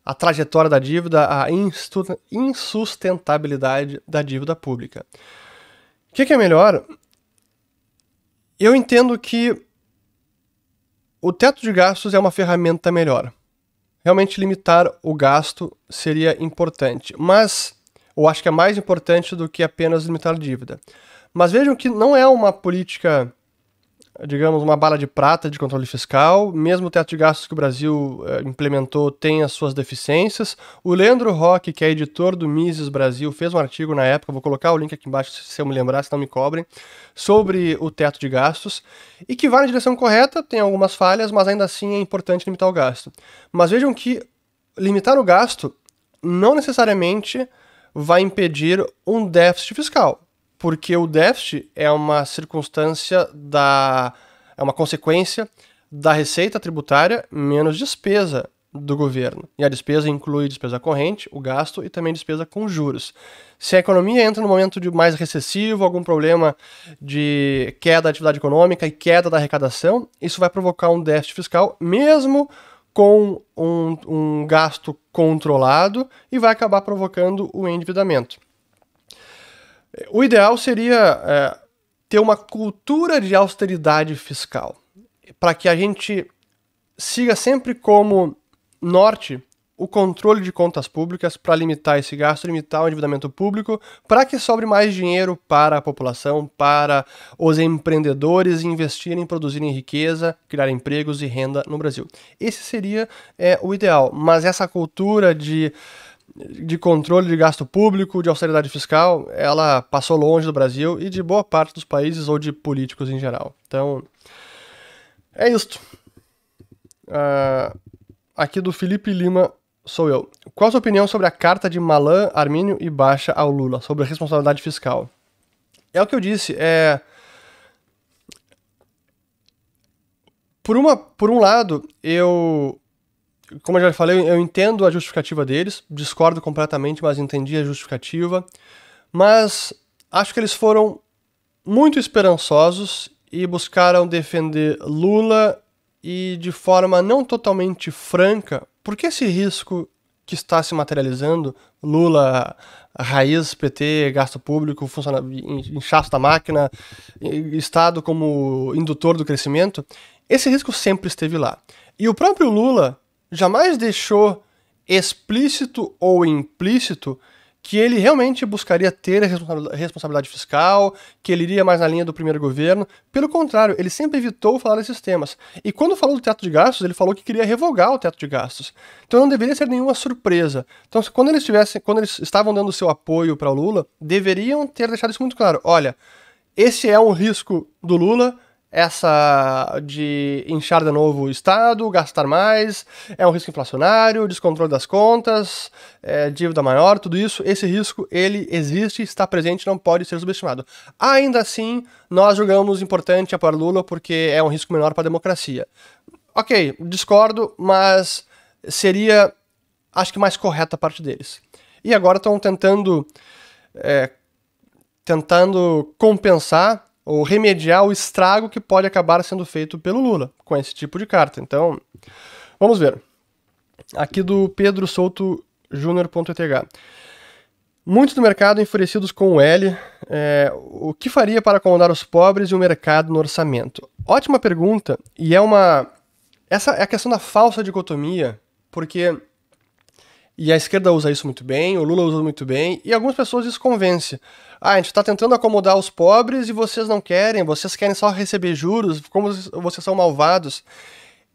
a trajetória da dívida, a insustentabilidade da dívida pública. O que é melhor? Eu entendo que o teto de gastos é uma ferramenta melhor. realmente limitar o gasto seria importante. Mas, eu acho que é mais importante do que apenas limitar a dívida. Mas vejam que não é uma política, digamos, uma bala de prata de controle fiscal. Mesmo o teto de gastos que o Brasil implementou tem as suas deficiências. O Leandro Roque, que é editor do Mises Brasil, fez um artigo na época, vou colocar o link aqui embaixo se eu me lembrar, se não me cobrem, sobre o teto de gastos, e que vai na direção correta, tem algumas falhas, mas ainda assim é importante limitar o gasto. Mas vejam que limitar o gasto não necessariamente vai impedir um déficit fiscal. Porque o déficit é uma circunstância é uma consequência da receita tributária menos despesa do governo. E a despesa inclui despesa corrente, o gasto e também despesa com juros. Se a economia entra num momento de mais recessivo, algum problema de queda da atividade econômica e queda da arrecadação, isso vai provocar um déficit fiscal, mesmo com um gasto controlado, e vai acabar provocando o endividamento. O ideal seria ter uma cultura de austeridade fiscal, para que a gente siga sempre como norte o controle de contas públicas para limitar esse gasto, limitar o endividamento público, para que sobre mais dinheiro para a população, para os empreendedores investirem, produzirem riqueza, criar empregos e renda no Brasil. Esse seria o ideal, mas essa cultura de controle de gasto público, de austeridade fiscal, ela passou longe do Brasil e de boa parte dos países ou de políticos em geral. Então, é isto. Aqui do Felipe Lima sou eu. Qual a sua opinião sobre a carta de Malan, Armínio e Baixa ao Lula, sobre a responsabilidade fiscal? É o que eu disse, Por um lado, como eu já falei, eu entendo a justificativa deles, discordo completamente, mas entendi a justificativa. Mas acho que eles foram muito esperançosos e buscaram defender Lula e de forma não totalmente franca, porque esse risco que está se materializando, Lula, raiz, PT, gasto público, inchaço da máquina, Estado como indutor do crescimento, esse risco sempre esteve lá. E o próprio Lula jamais deixou explícito ou implícito que ele realmente buscaria ter a responsabilidade fiscal, que ele iria mais na linha do primeiro governo. Pelo contrário, ele sempre evitou falar desses temas. E quando falou do teto de gastos, ele falou que queria revogar o teto de gastos. Então não deveria ser nenhuma surpresa. Então quando eles estavam dando seu apoio para o Lula, deveriam ter deixado isso muito claro. Olha, esse é um risco do Lula, essa de inchar de novo o Estado, gastar mais, é um risco inflacionário, descontrole das contas, dívida maior, tudo isso, esse risco, ele existe, está presente, não pode ser subestimado. Ainda assim, nós julgamos importante apoiar Lula porque é um risco menor para a democracia. Ok, discordo, mas seria, acho que mais correta a parte deles. E agora estão tentando compensar ou remediar o estrago que pode acabar sendo feito pelo Lula com esse tipo de carta. Então, vamos ver. Aqui do Pedro Souto Júnior.eth. Muitos do mercado enfurecidos com o L. O que faria para acomodar os pobres e o mercado no orçamento? Ótima pergunta. E essa é a questão da falsa dicotomia, porque... E a esquerda usa isso muito bem, o Lula usa muito bem, e algumas pessoas isso convence. A gente está tentando acomodar os pobres e vocês não querem, vocês querem só receber juros, como vocês são malvados.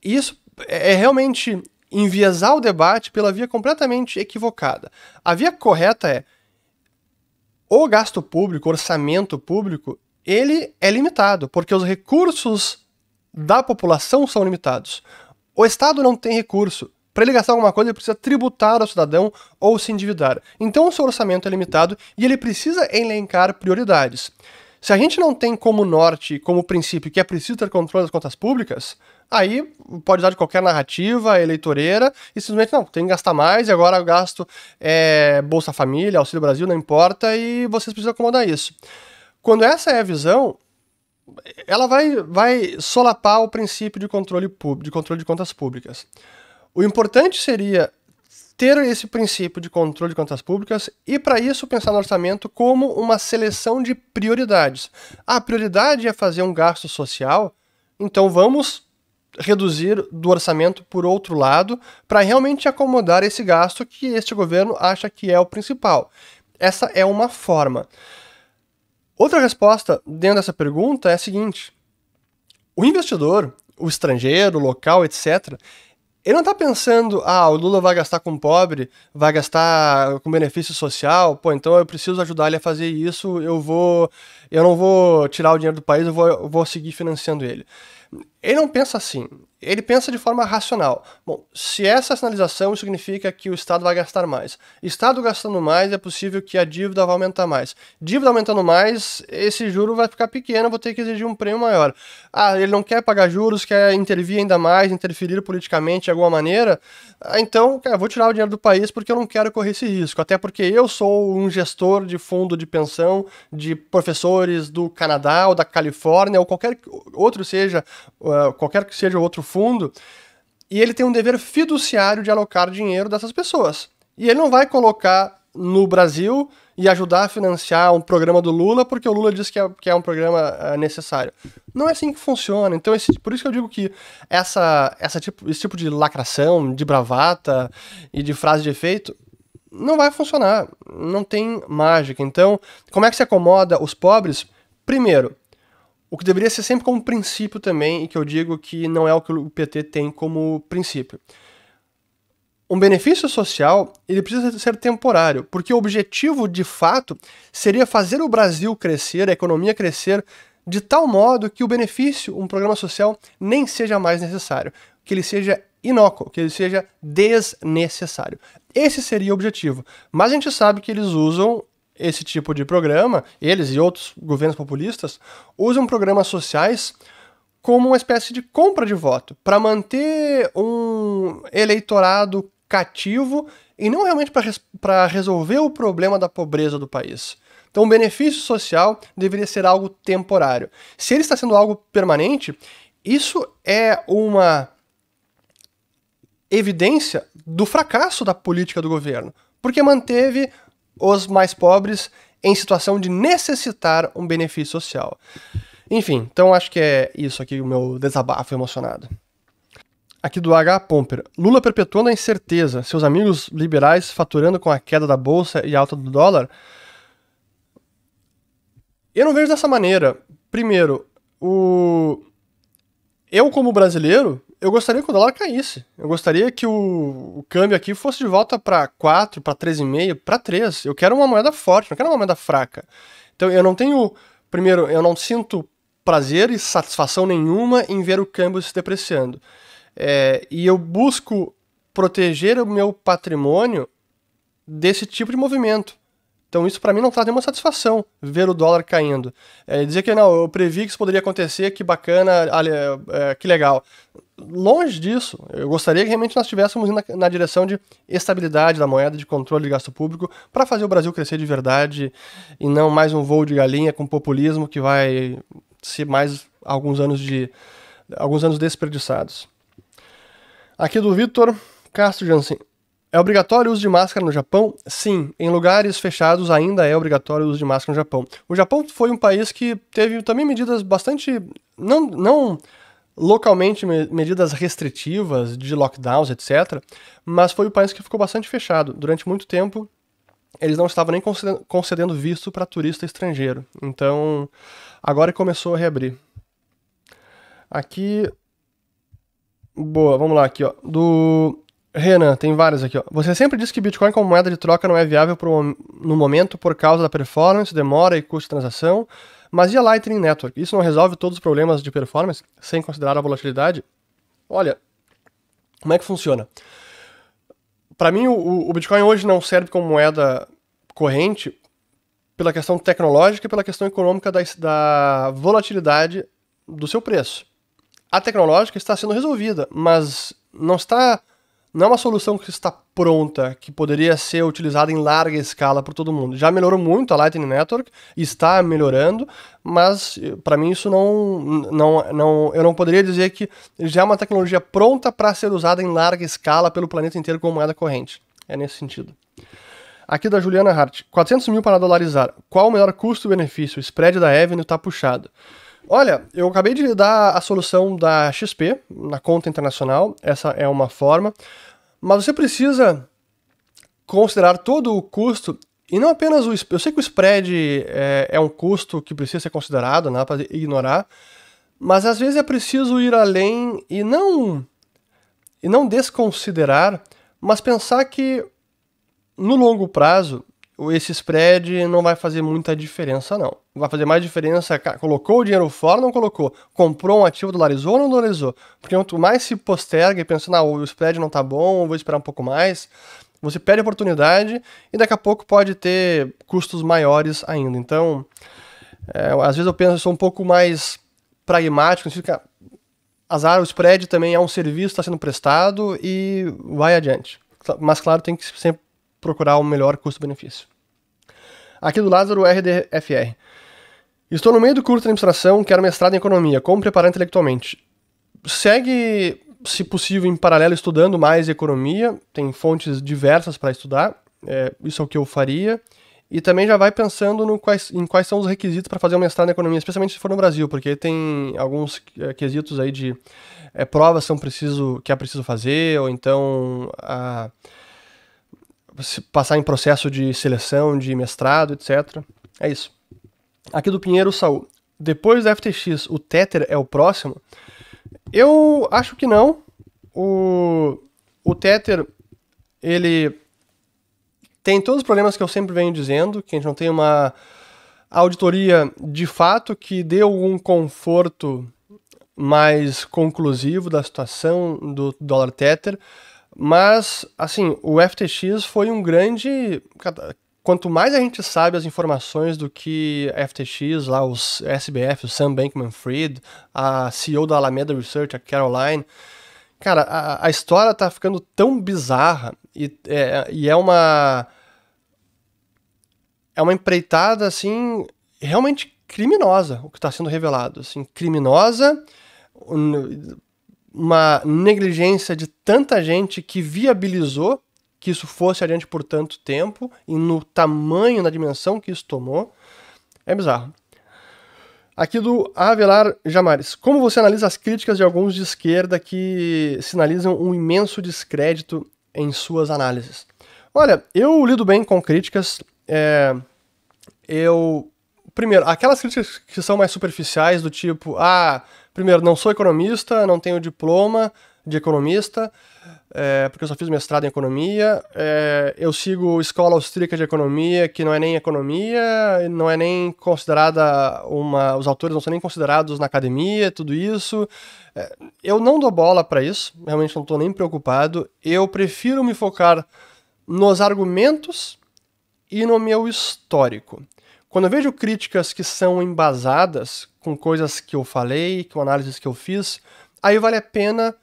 E isso é realmente enviesar o debate pela via completamente equivocada. A via correta é o gasto público, o orçamento público, ele é limitado, porque os recursos da população são limitados. O Estado não tem recurso. Para ele gastar alguma coisa, ele precisa tributar ao cidadão ou se endividar. Então o seu orçamento é limitado e ele precisa elencar prioridades. Se a gente não tem como norte, como princípio, que é preciso ter controle das contas públicas, aí pode usar de qualquer narrativa eleitoreira e simplesmente, não, tem que gastar mais e agora eu gasto Bolsa Família, Auxílio Brasil, não importa, e vocês precisam acomodar isso. Quando essa é a visão, ela vai solapar o princípio de controle de contas públicas. O importante seria ter esse princípio de controle de contas públicas e, para isso, pensar no orçamento como uma seleção de prioridades. A prioridade é fazer um gasto social, então vamos reduzir do orçamento por outro lado para realmente acomodar esse gasto que este governo acha que é o principal. Essa é uma forma. Outra resposta dentro dessa pergunta é a seguinte: o investidor, o estrangeiro, o local, etc., ele não está pensando, o Lula vai gastar com pobre, vai gastar com benefício social, então eu preciso ajudar ele a fazer isso, eu não vou tirar o dinheiro do país, eu vou seguir financiando ele. Ele não pensa assim, ele pensa de forma racional. Bom, se essa sinalização significa que o Estado vai gastar mais. Estado gastando mais, é possível que a dívida vai aumentar mais. Dívida aumentando mais, esse juro vai ficar pequeno, eu vou ter que exigir um prêmio maior. Ele não quer pagar juros, quer intervir ainda mais, interferir politicamente de alguma maneira. Então, eu vou tirar o dinheiro do país porque eu não quero correr esse risco. Até porque eu sou um gestor de fundo de pensão de professores do Canadá ou da Califórnia ou qualquer que seja o outro fundo, e ele tem um dever fiduciário de alocar dinheiro dessas pessoas. E ele não vai colocar no Brasil e ajudar a financiar um programa do Lula porque o Lula diz que é um programa necessário. Não é assim que funciona. Então, por isso que eu digo que esse tipo de lacração, de bravata e de frase de efeito não vai funcionar. Não tem mágica. Então, como é que se acomoda os pobres? Primeiro, o que deveria ser sempre como princípio também, e que eu digo que não é o que o PT tem como princípio. Um benefício social, ele precisa ser temporário, porque o objetivo, de fato, seria fazer o Brasil crescer, a economia crescer, de tal modo que o benefício, um programa social, nem seja mais necessário, que ele seja inócuo, que ele seja desnecessário. Esse seria o objetivo. Mas a gente sabe que eles usam esse tipo de programa, eles e outros governos populistas, usam programas sociais como uma espécie de compra de voto, para manter um eleitorado cativo e não realmente para resolver o problema da pobreza do país. Então o benefício social deveria ser algo temporário. Se ele está sendo algo permanente, isso é uma evidência do fracasso da política do governo, porque manteve os mais pobres em situação de necessitar um benefício social. Enfim, então acho que é isso aqui o meu desabafo emocionado. Aqui do H. Pomper. Lula perpetuando a incerteza, seus amigos liberais faturando com a queda da bolsa e alta do dólar? Eu não vejo dessa maneira. Primeiro, eu como brasileiro, eu gostaria que o dólar caísse. Eu gostaria que o câmbio aqui fosse de volta para 4, para 3,5, para 3. Eu quero uma moeda forte, não quero uma moeda fraca. Então eu não tenho... Primeiro, eu não sinto prazer e satisfação nenhuma em ver o câmbio se depreciando. E eu busco proteger o meu patrimônio desse tipo de movimento. Então isso para mim não traz nenhuma satisfação, ver o dólar caindo. Dizer que não, eu previ que isso poderia acontecer, que bacana, que legal. Longe disso, eu gostaria que realmente nós estivéssemos indo na direção de estabilidade da moeda, de controle de gasto público, para fazer o Brasil crescer de verdade, e não mais um voo de galinha com populismo que vai ser mais alguns anos desperdiçados. Aqui do Vitor Castro Jansen. É obrigatório o uso de máscara no Japão? Sim, em lugares fechados ainda é obrigatório o uso de máscara no Japão. O Japão foi um país que teve também medidas bastante... não localmente medidas restritivas de lockdowns, etc., mas foi o país que ficou bastante fechado. Durante muito tempo, eles não estavam nem concedendo visto para turista estrangeiro. Então, agora começou a reabrir. Aqui... Boa, vamos lá aqui, ó. Do... Renan, tem vários aqui, ó. Você sempre diz que Bitcoin como moeda de troca não é viável no momento por causa da performance, demora e custo de transação, mas e a Lightning Network? Isso não resolve todos os problemas de performance, sem considerar a volatilidade? Olha, como é que funciona? Para mim, o Bitcoin hoje não serve como moeda corrente pela questão tecnológica e pela questão econômica da volatilidade do seu preço. A tecnológica está sendo resolvida, mas não é uma solução que está pronta, que poderia ser utilizada em larga escala por todo mundo. Já melhorou muito a Lightning Network, está melhorando, mas para mim isso eu não poderia dizer que já é uma tecnologia pronta para ser usada em larga escala pelo planeta inteiro como moeda corrente. É nesse sentido. Aqui da Juliana Hart. 400 mil para dolarizar. Qual o melhor custo-benefício? O spread da Avenue está puxado. Olha, eu acabei de dar a solução da XP na conta internacional, essa é uma forma, mas você precisa considerar todo o custo e não apenas o... Eu sei que o spread é um custo que precisa ser considerado, não dá para ignorar, mas às vezes é preciso ir além e não desconsiderar, mas pensar que no longo prazo esse spread não vai fazer muita diferença, não. Vai fazer mais diferença, colocou o dinheiro fora ou não colocou? Comprou um ativo, dolarizou ou não dolarizou? Porque quanto mais se posterga e pensa, não, o spread não tá bom, vou esperar um pouco mais, você perde a oportunidade e daqui a pouco pode ter custos maiores ainda. Então, às vezes eu sou um pouco mais pragmático, significa, azar, o spread também é um serviço que está sendo prestado e vai adiante. Mas claro, tem que sempre procurar o melhor custo-benefício. Aqui do Lázaro RDFR. Estou no meio do curso de administração, quero mestrado em economia, como preparar intelectualmente? Segue, se possível, em paralelo estudando mais economia, tem fontes diversas para estudar, isso é o que eu faria. E também já vai pensando em quais são os requisitos para fazer um mestrado em economia, especialmente se for no Brasil, porque tem alguns quesitos aí de provas que é preciso fazer, ou então passar em processo de seleção, de mestrado, etc. É isso. Aqui do Pinheiro Saúl. Depois da FTX, o Tether é o próximo? Eu acho que não. O Tether, ele tem todos os problemas que eu sempre venho dizendo, que a gente não tem uma auditoria de fato que dê algum conforto mais conclusivo da situação do dólar Tether, mas, assim, o FTX foi um grande... Quanto mais a gente sabe as informações do que FTX, lá os SBF, o Sam Bankman-Fried, a CEO da Alameda Research, a Caroline, cara, a história tá ficando tão bizarra e é uma empreitada, assim, realmente criminosa, o que está sendo revelado, assim, criminosa, uma negligência de tanta gente que viabilizou que isso fosse adiante por tanto tempo e no tamanho, na dimensão que isso tomou, é bizarro. Aqui do Avelar Jamares. Como você analisa as críticas de alguns de esquerda que sinalizam um imenso descrédito em suas análises? Olha, eu lido bem com críticas. Primeiro, aquelas críticas que são mais superficiais, do tipo, primeiro, não sou economista, não tenho diploma de economista, porque eu só fiz mestrado em economia, eu sigo escola austríaca de economia, que não é nem economia, não é nem considerada os autores não são nem considerados na academia, tudo isso. Eu não dou bola para isso, realmente não estou nem preocupado, eu prefiro me focar nos argumentos e no meu histórico. Quando eu vejo críticas que são embasadas com coisas que eu falei, com análises que eu fiz, aí vale a pena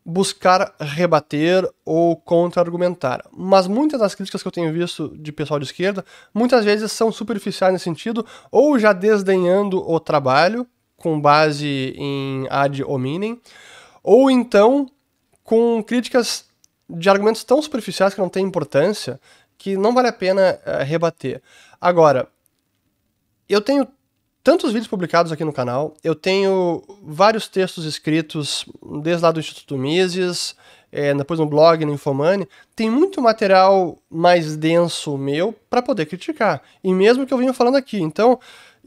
buscar rebater ou contra-argumentar. Mas muitas das críticas que eu tenho visto de pessoal de esquerda, muitas vezes são superficiais nesse sentido, ou já desdenhando o trabalho, com base em ad hominem, ou então com críticas de argumentos tão superficiais que não têm importância, que não vale a pena rebater. Agora, eu tenho tantos vídeos publicados aqui no canal, eu tenho vários textos escritos, desde lá do Instituto Mises, depois no blog, no Infomani, tem muito material mais denso meu para poder criticar, e mesmo que eu venha falando aqui. Então,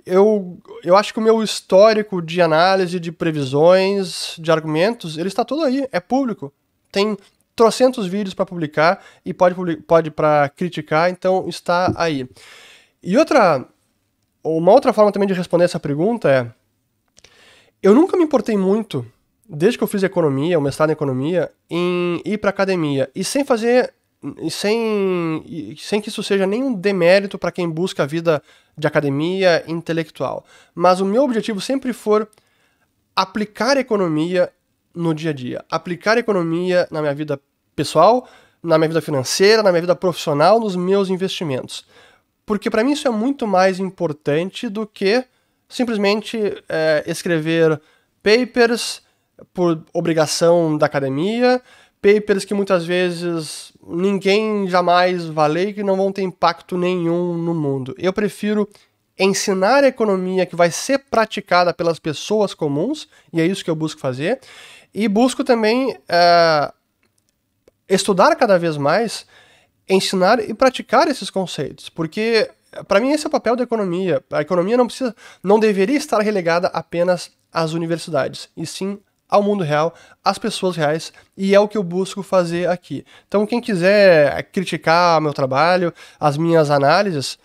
eu acho que o meu histórico de análise, de previsões, de argumentos, ele está todo aí, é público. Tem trocentos vídeos para publicar e pode para criticar, então está aí. E uma outra forma também de responder essa pergunta é: eu nunca me importei muito, desde que eu fiz economia, o mestrado em economia, em ir para academia, e sem que isso seja nenhum demérito para quem busca a vida de academia intelectual. Mas o meu objetivo sempre foi aplicar economia no dia a dia, aplicar economia na minha vida pessoal, na minha vida financeira, na minha vida profissional, nos meus investimentos. Porque para mim isso é muito mais importante do que simplesmente escrever papers por obrigação da academia, papers que muitas vezes ninguém jamais vai ler e que não vão ter impacto nenhum no mundo. Eu prefiro ensinar a economia que vai ser praticada pelas pessoas comuns, e é isso que eu busco fazer, e busco também estudar cada vez mais, ensinar e praticar esses conceitos, porque para mim esse é o papel da economia. A economia não deveria estar relegada apenas às universidades, e sim ao mundo real, às pessoas reais, e é o que eu busco fazer aqui. Então quem quiser criticar meu trabalho, as minhas análises,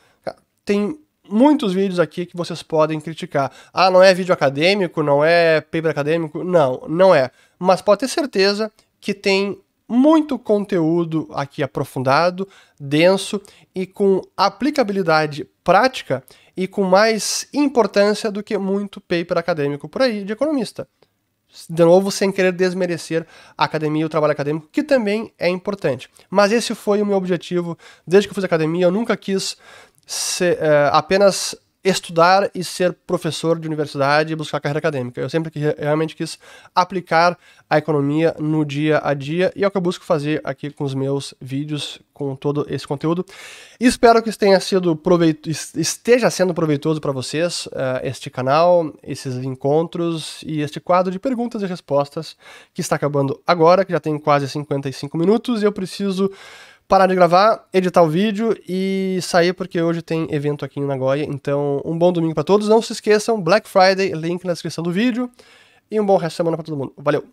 tem muitos vídeos aqui que vocês podem criticar. Ah, não é vídeo acadêmico, não é paper acadêmico? Não, não é. Mas pode ter certeza que tem muito conteúdo aqui aprofundado, denso e com aplicabilidade prática e com mais importância do que muito paper acadêmico por aí de economista. De novo, sem querer desmerecer a academia e o trabalho acadêmico, que também é importante. Mas esse foi o meu objetivo desde que eu fiz academia. Eu nunca quis apenas estudar e ser professor de universidade e buscar carreira acadêmica. Eu sempre realmente quis aplicar a economia no dia a dia, e é o que eu busco fazer aqui com os meus vídeos, com todo esse conteúdo. Espero que esteja sendo proveitoso para vocês, este canal, esses encontros e este quadro de perguntas e respostas que está acabando agora, que já tem quase 55 minutos, e eu preciso parar de gravar, editar o vídeo e sair, porque hoje tem evento aqui em Nagoya. Então, um bom domingo para todos. Não se esqueçam, Black Friday, link na descrição do vídeo. E um bom resto de semana para todo mundo. Valeu!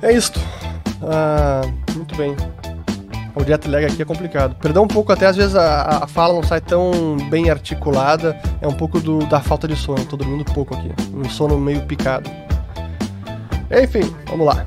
É isto. Muito bem. O jet lag aqui é complicado. Perdão um pouco, até às vezes a fala não sai tão bem articulada. É um pouco da falta de sono. Tô dormindo pouco aqui. Um sono meio picado. Enfim, vamos lá.